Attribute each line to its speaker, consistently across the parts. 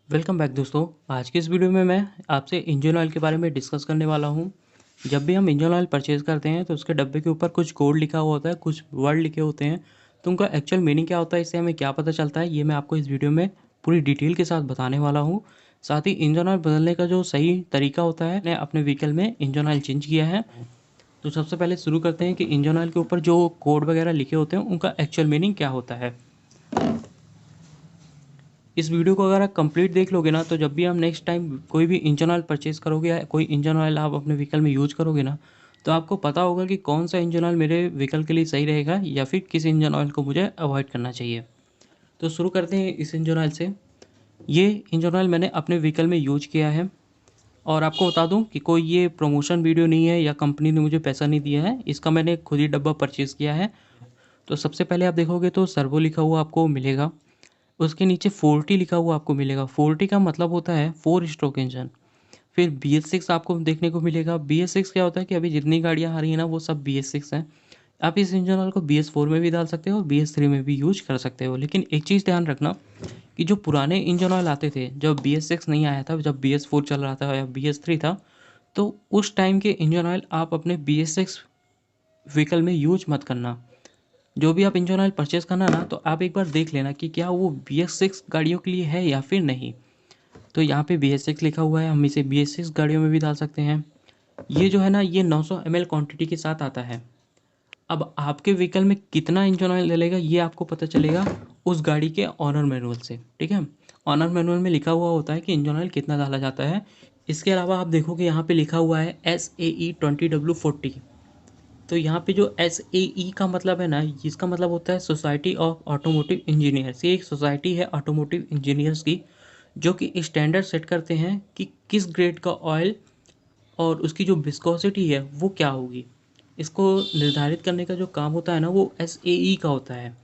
Speaker 1: Welcome back दोस्तों। आज की इस वीडियो में मैं आपसे इंजन ऑयल के बारे में डिस्कस करने वाला हूं। जब भी हम इंजन ऑयल परचेज़ करते हैं तो उसके डब्बे के ऊपर कुछ कोड लिखा हुआ होता है, कुछ वर्ड लिखे होते हैं। तो उनका एक्चुअल मीनिंग क्या होता है, इससे हमें क्या पता चलता है, ये मैं आपको इस वीडियो में पूरी डिटेल के साथ बताने वाला हूँ। साथ ही इंजन ऑयल बदलने का जो सही तरीका होता है, मैंने अपने व्हीकल में इंजन ऑयल चेंज किया है। तो सबसे पहले शुरू करते हैं कि इंजन ऑयल के ऊपर जो कोड वगैरह लिखे होते हैं उनका एक्चुअल मीनिंग क्या होता है। इस वीडियो को अगर आप कंप्लीट देख लोगे ना, तो जब भी आप नेक्स्ट टाइम कोई भी इंजन ऑयल परचेज़ करोगे या कोई इंजन ऑयल आप अपने व्हीकल में यूज़ करोगे ना, तो आपको पता होगा कि कौन सा इंजन ऑयल मेरे व्हीकल के लिए सही रहेगा या फिर किस इंजन ऑयल को मुझे अवॉइड करना चाहिए। तो शुरू करते हैं इस इंजन ऑयल से। ये इंजन ऑयल मैंने अपने व्हीकल में यूज किया है और आपको बता दूं कि कोई ये प्रमोशन वीडियो नहीं है या कंपनी ने मुझे पैसा नहीं दिया है, इसका मैंने खुद ही डब्बा परचेज़ किया है। तो सबसे पहले आप देखोगे तो सर्वो लिखा हुआ आपको मिलेगा। उसके नीचे 4T लिखा हुआ आपको मिलेगा। 4T का मतलब होता है 4 स्ट्रोक इंजन। फिर BS6 आपको देखने को मिलेगा। BS6 क्या होता है कि अभी जितनी गाड़ियाँ आ रही हैं ना, वो सब BS6 हैं। आप इस इंजन ऑयल को BS4 में भी डाल सकते हो और BS3 में भी यूज कर सकते हो। लेकिन एक चीज़ ध्यान रखना कि जो पुराने इंजन ऑयल आते थे, जब BS6 नहीं आया था, जब BS4 चल रहा था या BS3 था, तो उस टाइम के इंजन ऑयल आप अपने BS6 व्हीकल में यूज मत करना। जो भी आप इंजन ऑयल परचेज़ करना ना, तो आप एक बार देख लेना कि क्या वो BS6 गाड़ियों के लिए है या फिर नहीं। तो यहाँ पे BS6 लिखा हुआ है, हम इसे BS6 गाड़ियों में भी डाल सकते हैं। ये जो है ना, ये 900 ml क्वांटिटी के साथ आता है। अब आपके व्हीकल में कितना इंजन ऑयल डलेगा ये आपको पता चलेगा उस गाड़ी के ऑनर मैनुअल से, ठीक है। ऑनर मैनुअल में लिखा हुआ होता है कि इंजन ऑयल कितना डाला जाता है। इसके अलावा आप देखोगे यहाँ पे लिखा हुआ है SAE 20W40। तो यहाँ पे जो SAE का मतलब है ना, इसका मतलब होता है सोसाइटी ऑफ ऑटोमोटिव इंजीनियर्स। ये एक सोसाइटी है ऑटोमोटिव इंजीनियर्स की, जो कि स्टैंडर्ड सेट करते हैं कि किस ग्रेड का ऑयल और उसकी जो विस्कोसिटी है वो क्या होगी। इसको निर्धारित करने का जो काम होता है ना, वो SAE का होता है।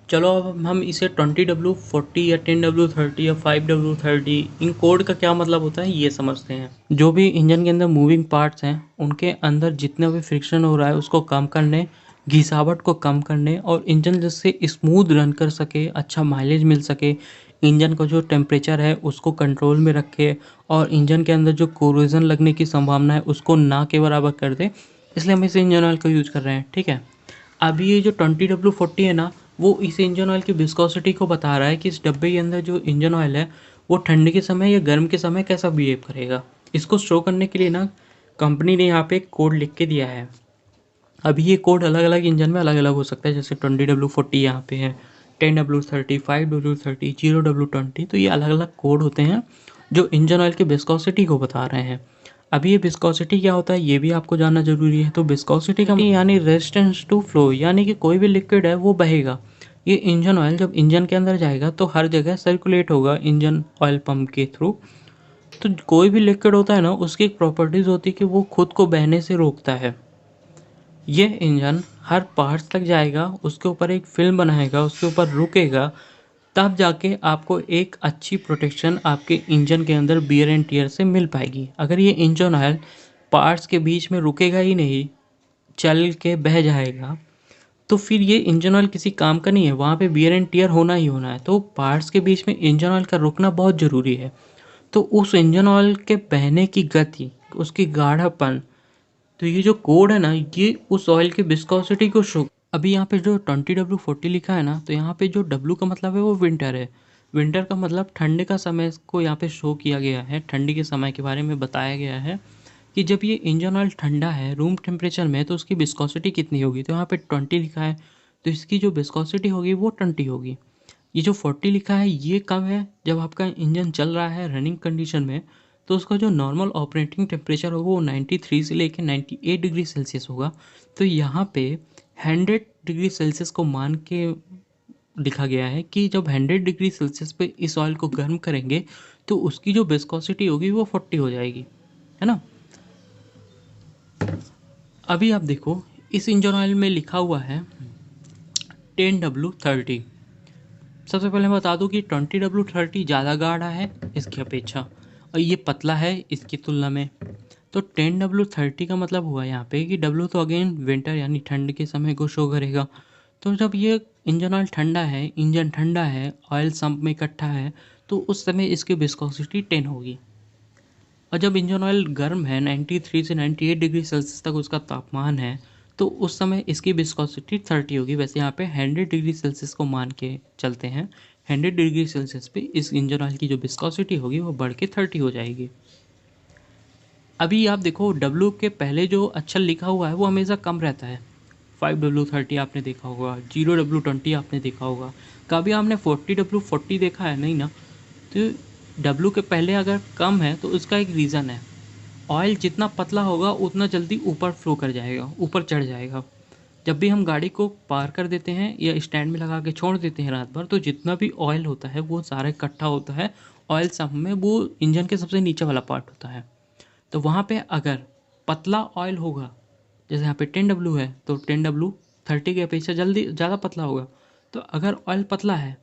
Speaker 1: चलो अब हम इसे 20W40 या 10W30 या 5W30, इन कोड का क्या मतलब होता है ये समझते हैं। जो भी इंजन के अंदर मूविंग पार्ट्स हैं, उनके अंदर जितना भी फ्रिक्शन हो रहा है उसको कम करने, घिसावट को कम करने और इंजन जिससे स्मूथ रन कर सके, अच्छा माइलेज मिल सके, इंजन का जो टेम्परेचर है उसको कंट्रोल में रखे और इंजन के अंदर जो कोरोजन लगने की संभावना है उसको ना के बराबर कर दे, इसलिए हम इस इंजन ऑयल का यूज़ कर रहे हैं, ठीक है। अभी ये जो 20W40 है ना, वो इस इंजन ऑयल की विस्कोसिटी को बता रहा है कि इस डब्बे के अंदर जो इंजन ऑयल है वो ठंडी के समय या गर्म के समय कैसा बिहेव करेगा। इसको शो करने के लिए ना, कंपनी ने यहाँ पे एक कोड लिख के दिया है। अभी ये कोड अलग अलग इंजन में अलग अलग हो सकता है, जैसे 20W40 यहाँ पे है, 10W30, 5W30, 0W20। तो ये अलग अलग कोड होते हैं जो इंजन ऑयल की विस्कोसिटी को बता रहे हैं। अभी ये विस्कोसिटी क्या होता है ये भी आपको जानना जरूरी है। तो विस्कोसिटी का यानी रेजिस्टेंस टू फ्लो, यानी कि कोई भी लिक्विड है वो बहेगा। ये इंजन ऑयल जब इंजन के अंदर जाएगा तो हर जगह सर्कुलेट होगा इंजन ऑयल पंप के थ्रू। तो कोई भी लिक्विड होता है ना, उसकी एक प्रॉपर्टीज होती है कि वो खुद को बहने से रोकता है। ये इंजन हर पार्ट्स तक जाएगा, उसके ऊपर एक फिल्म बनाएगा, उसके ऊपर रुकेगा, तब जाके आपको एक अच्छी प्रोटेक्शन आपके इंजन के अंदर बियर एंड टियर से मिल पाएगी। अगर ये इंजन ऑयल पार्ट्स के बीच में रुकेगा ही नहीं, चल के बह जाएगा, तो फिर ये इंजन ऑयल किसी काम का नहीं है। वहाँ पे बियर एंड टियर होना ही होना है। तो पार्ट्स के बीच में इंजन ऑयल का रुकना बहुत ज़रूरी है। तो उस इंजन ऑयल के बहने की गति, उसकी गाढ़ापन, तो ये जो कोड है ना, ये उस ऑयल की विस्कोसिटी को शो। अभी यहाँ पे जो 20W40 लिखा है ना, तो यहाँ पे जो W का मतलब है वो विंटर है। विंटर का मतलब ठंड का समय को यहाँ पे शो किया गया है। ठंडी के समय के बारे में बताया गया है कि जब ये इंजन ऑयल ठंडा है रूम टेम्परेचर में, तो उसकी विस्कोसिटी कितनी होगी। तो यहाँ पे 20 लिखा है, तो इसकी जो विस्कोसिटी होगी वो 20 होगी। ये जो 40 लिखा है ये कब है, जब आपका इंजन चल रहा है रनिंग कंडीशन में, तो उसका जो नॉर्मल ऑपरेटिंग टेम्परेचर होगा वो 93 से लेकर 98 डिग्री सेल्सियस होगा। तो यहाँ पे 100 डिग्री सेल्सियस को मान के लिखा गया है कि जब 100 डिग्री सेल्सियस पे इस ऑयल को गर्म करेंगे तो उसकी जो विस्कोसिटी होगी वो 40 हो जाएगी, है ना। अभी आप देखो, इस इंजन ऑयल में लिखा हुआ है 10W30। सबसे पहले मैं बता दूं कि 20W30 ज़्यादा गाढ़ा है इसकी अपेक्षा और ये पतला है इसकी तुलना में। तो 10W30 का मतलब हुआ यहाँ पे कि W तो अगेन विंटर यानी ठंड के समय को शो करेगा। तो जब ये इंजन ऑयल ठंडा है, इंजन ठंडा है, ऑयल सम्प में इकट्ठा है, तो उस समय इसकी विस्कोसिटी 10 होगी। और जब इंजन ऑयल गर्म है 93 से 98 डिग्री सेल्सियस तक उसका तापमान है, तो उस समय इसकी विस्कोसिटी 30 होगी। वैसे यहाँ पे 100 डिग्री सेल्सियस को मान के चलते हैं, 100 डिग्री सेल्सियस पे इस इंजन ऑयल की जो विस्कोसिटी होगी वो बढ़ के 30 हो जाएगी। अभी आप देखो W के पहले जो अक्षर लिखा हुआ है वो हमेशा कम रहता है। 5W30 आपने देखा होगा, 0W20 आपने देखा होगा। कभी आपने 40W40 देखा है? नहीं ना। तो W के पहले अगर कम है तो उसका एक रीज़न है। ऑयल जितना पतला होगा उतना जल्दी ऊपर फ्लो कर जाएगा, ऊपर चढ़ जाएगा। जब भी हम गाड़ी को पार कर देते हैं या स्टैंड में लगा के छोड़ देते हैं रात भर, तो जितना भी ऑयल होता है वो सारा इकट्ठा होता है। ऑयल सब में वो इंजन के सबसे नीचे वाला पार्ट होता है। तो वहाँ पे अगर पतला ऑयल होगा, जैसे यहाँ पे 10W है तो 10W 30 के अपेक्षा जल्दी ज़्यादा पतला होगा। तो अगर ऑयल पतला है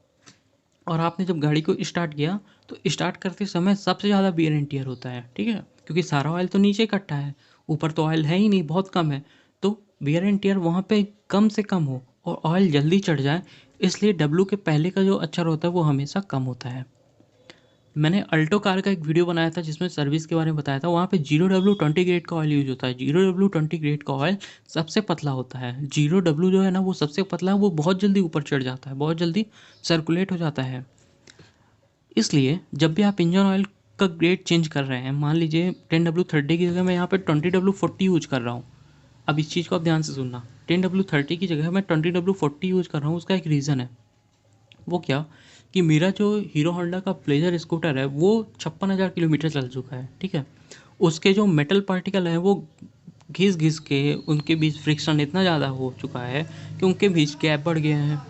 Speaker 1: और आपने जब गाड़ी को स्टार्ट किया तो स्टार्ट करते समय सबसे ज़्यादा वियर एंड टियर होता है, ठीक है, क्योंकि सारा ऑयल तो नीचे इकट्ठा है, ऊपर तो ऑयल है ही नहीं, बहुत कम है। तो वियर एंड टियर वहाँ पे कम से कम हो और ऑयल जल्दी चढ़ जाए, इसलिए डब्लू के पहले का जो अक्षर होता है वो हमेशा कम होता है। मैंने अल्टो कार का एक वीडियो बनाया था जिसमें सर्विस के बारे में बताया था। वहाँ पे 0W20 ग्रेड का ऑयल यूज होता है। 0W20 ग्रेड का ऑयल सबसे पतला होता है। 0W जो है ना वो सबसे पतला है, वो बहुत जल्दी ऊपर चढ़ जाता है, बहुत जल्दी सर्कुलेट हो जाता है। इसलिए जब भी आप इंजन ऑयल का ग्रेड चेंज कर रहे हैं, मान लीजिए 10W30 की जगह मैं यहाँ पे 20W40 यूज कर रहा हूँ। अब इस चीज़ को आप ध्यान से सुनना, 10W30 की जगह मैं 20W40 यूज कर रहा हूँ। उसका एक रीज़न है। वो क्या कि मेरा जो हीरो होंडा का प्लेजर स्कूटर है वो 56,000 किलोमीटर चल चुका है, ठीक है। उसके जो मेटल पार्टिकल हैं वो घिस घिस के उनके बीच फ्रिक्शन इतना ज़्यादा हो चुका है कि उनके बीच गैप बढ़ गए हैं।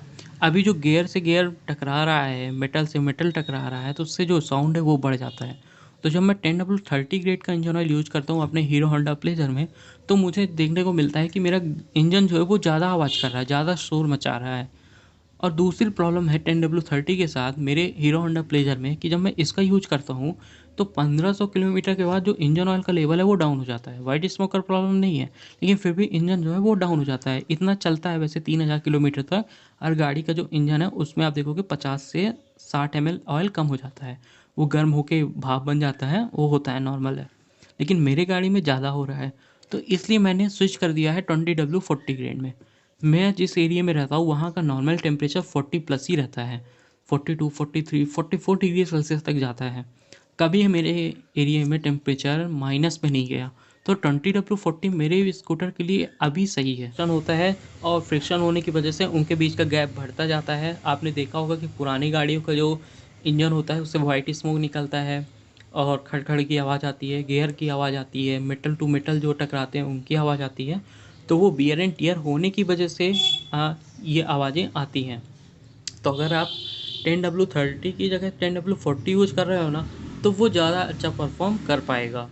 Speaker 1: अभी जो गियर से गियर टकरा रहा है, मेटल से मेटल टकरा रहा है, तो उससे जो साउंड है वो बढ़ जाता है। तो जब मैं 10W30 ग्रेड का इंजन ऑयल यूज करता हूँ अपने हीरो होंडा प्लेजर में, तो मुझे देखने को मिलता है कि मेरा इंजन जो है वो ज़्यादा आवाज़ कर रहा है, ज़्यादा शोर मचा रहा है। और दूसरी प्रॉब्लम है 10W30 के साथ मेरे हीरो होंडा प्लेजर में कि जब मैं इसका यूज करता हूँ तो 1500 किलोमीटर के बाद जो इंजन ऑयल का लेवल है वो डाउन हो जाता है। वाइट स्मोकर प्रॉब्लम नहीं है, लेकिन फिर भी इंजन जो है वो डाउन हो जाता है। इतना चलता है वैसे 3000 किलोमीटर तक, और गाड़ी का जो इंजन है उसमें आप देखोगे 50 से 60 ml ऑयल कम हो जाता है। वो गर्म होके भाप बन जाता है, वो होता है, नॉर्मल है। लेकिन मेरे गाड़ी में ज़्यादा हो रहा है, तो इसलिए मैंने स्विच कर दिया है 20W40 ग्रेड में। मैं जिस एरिया में रहता हूँ वहाँ का नॉर्मल टेम्परेचर 40+ ही रहता है। 42, 43, 44 डिग्री सेल्सियस तक जाता है। कभी मेरे एरिया में टेम्परेचर माइनस में नहीं गया। तो 20W40 मेरे स्कूटर के लिए अभी सही है। फ्रिक्शन होता है और फ्रिक्शन होने की वजह से उनके बीच का गैप बढ़ता जाता है। आपने देखा होगा कि पुरानी गाड़ियों का जो इंजन होता है उससे वाइट स्मोक निकलता है और खड़खड़ की आवाज़ आती है, गियर की आवाज़ आती है, मेटल टू मेटल जो टकराते हैं उनकी आवाज़ आती है। तो वो वियर एंड टियर होने की वजह से ये आवाज़ें आती हैं। तो अगर आप 10W30 की जगह 10W40 यूज़ कर रहे हो ना, तो वो ज़्यादा अच्छा परफॉर्म कर पाएगा।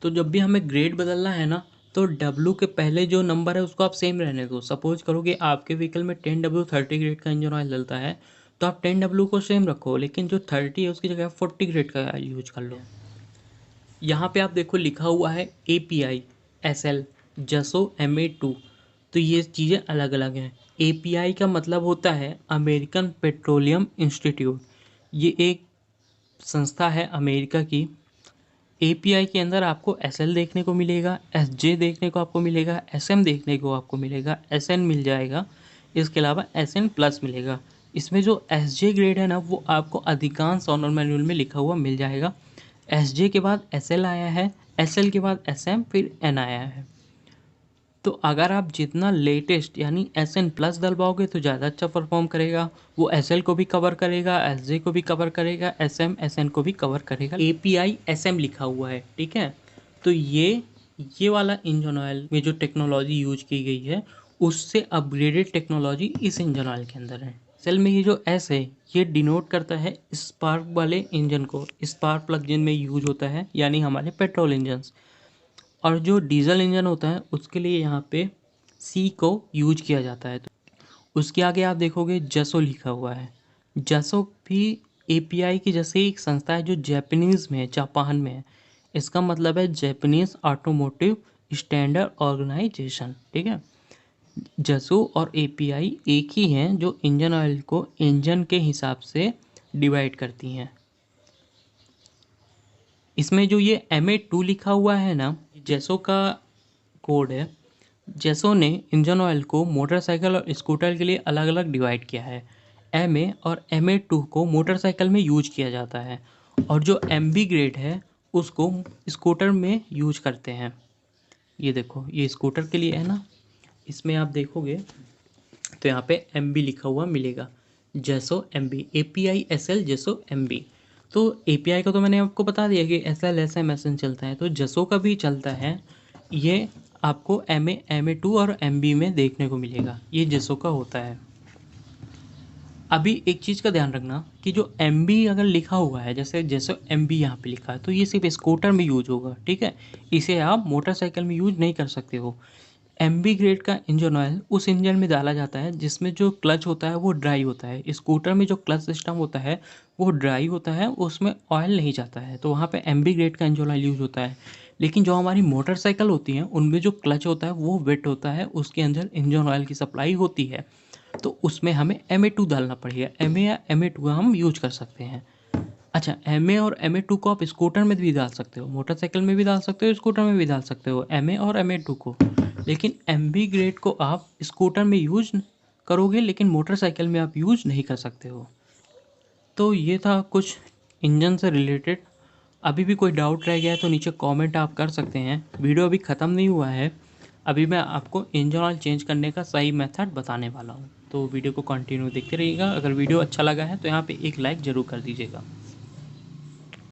Speaker 1: तो जब भी हमें ग्रेड बदलना है ना, तो W के पहले जो नंबर है उसको आप सेम रहने दो। सपोज करो कि आपके व्हीकल में 10W30 ग्रेड का इंजन ऑयल डलता है, तो आप 10W को सेम रखो, लेकिन जो 30 है उसकी जगह 40 ग्रेड का यूज कर लो। यहाँ पे आप देखो लिखा हुआ है API SL जसो MA2। तो ये चीज़ें अलग अलग हैं। API का मतलब होता है अमेरिकन पेट्रोलियम इंस्टीट्यूट। ये एक संस्था है अमेरिका की। API के अंदर आपको SL देखने को मिलेगा, SJ देखने को आपको मिलेगा, SM देखने को आपको मिलेगा, SN मिल जाएगा। इसके अलावा SN प्लस मिलेगा। इसमें जो SJ ग्रेड है ना वो आपको अधिकांश ऑनर मैनुअल में लिखा हुआ मिल जाएगा। SJ के बाद SL आया है, SL के बाद SM, फिर N आया है। तो अगर आप जितना लेटेस्ट यानी SN प्लस डलवाओगे तो ज़्यादा अच्छा परफॉर्म करेगा। वो SL को भी कवर करेगा, SJ को भी कवर करेगा, SM SN को भी कवर करेगा। API SM लिखा हुआ है, ठीक है। तो ये वाला इंजन ऑयल में जो टेक्नोलॉजी यूज की गई है उससे अपग्रेडेड टेक्नोलॉजी इस इंजन ऑयल के अंदर है। सेल में ये जो S है ये डिनोट करता है स्पार्क वाले इंजन को। स्पार्क प्लग जिनमें यूज होता है यानी हमारे पेट्रोल इंजन्स। और जो डीजल इंजन होता है उसके लिए यहाँ पे C को यूज किया जाता है। तो उसके आगे आप देखोगे जसो लिखा हुआ है। जसो भी API की जैसे एक संस्था है जो जापानीज़ में है, जापान में है। इसका मतलब है जैपनीज ऑटोमोटिव स्टैंडर्ड ऑर्गेनाइजेशन, ठीक है। जेसो और एपीआई एक ही हैं जो इंजन ऑयल को इंजन के हिसाब से डिवाइड करती हैं। इसमें जो ये MA2 लिखा हुआ है ना, जेसो का कोड है। जेसो ने इंजन ऑयल को मोटरसाइकिल और स्कूटर के लिए अलग अलग डिवाइड किया है। MA और MA2 को मोटरसाइकिल में यूज किया जाता है और जो MB ग्रेड है उसको स्कूटर में यूज करते हैं। ये देखो, ये स्कूटर के लिए है ना, इसमें आप देखोगे तो यहाँ पे MB लिखा हुआ मिलेगा, जेसो MB, API SL जेसो MB। तो API का तो मैंने आपको बता दिया कि SL SM SN चलता है, तो जेसो का भी चलता है। ये आपको MA MA2 और MB में देखने को मिलेगा, ये जेसो का होता है। अभी एक चीज़ का ध्यान रखना कि जो MB अगर लिखा हुआ है, जैसे जैसे MB यहाँ पे लिखा है, तो ये सिर्फ स्कूटर में यूज होगा, ठीक है। इसे आप मोटरसाइकिल में यूज नहीं कर सकते हो। MB ग्रेड का इंजन ऑयल उस इंजन में डाला जाता है जिसमें जो क्लच होता है वो ड्राई होता है। स्कूटर में जो क्लच सिस्टम होता है वो ड्राई होता है, उसमें ऑयल नहीं जाता है, तो वहाँ पे MB ग्रेड का इंजन ऑयल यूज होता है। लेकिन जो हमारी मोटरसाइकिल होती हैं उनमें जो क्लच होता है वो वेट होता है, उसके अंदर इंजन ऑयल की सप्लाई होती है, तो उसमें हमें MA2 डालना पड़ेगा। MA या MA2 का हम यूज कर सकते हैं। अच्छा, MA और MA2 को आप स्कूटर में भी डाल सकते हो, मोटरसाइकिल में भी डाल सकते हो, स्कूटर में भी डाल सकते हो, MA और MA2 को। लेकिन MB ग्रेड को आप स्कूटर में यूज करोगे लेकिन मोटरसाइकिल में आप यूज नहीं कर सकते हो। तो ये था कुछ इंजन से रिलेटेड। अभी भी कोई डाउट रह गया है तो नीचे कमेंट आप कर सकते हैं। वीडियो अभी ख़त्म नहीं हुआ है, अभी मैं आपको इंजन ऑयल चेंज करने का सही मेथड बताने वाला हूँ। तो वीडियो को कंटिन्यू देखते रहिएगा। अगर वीडियो अच्छा लगा है तो यहाँ पे एक लाइक ज़रूर कर दीजिएगा।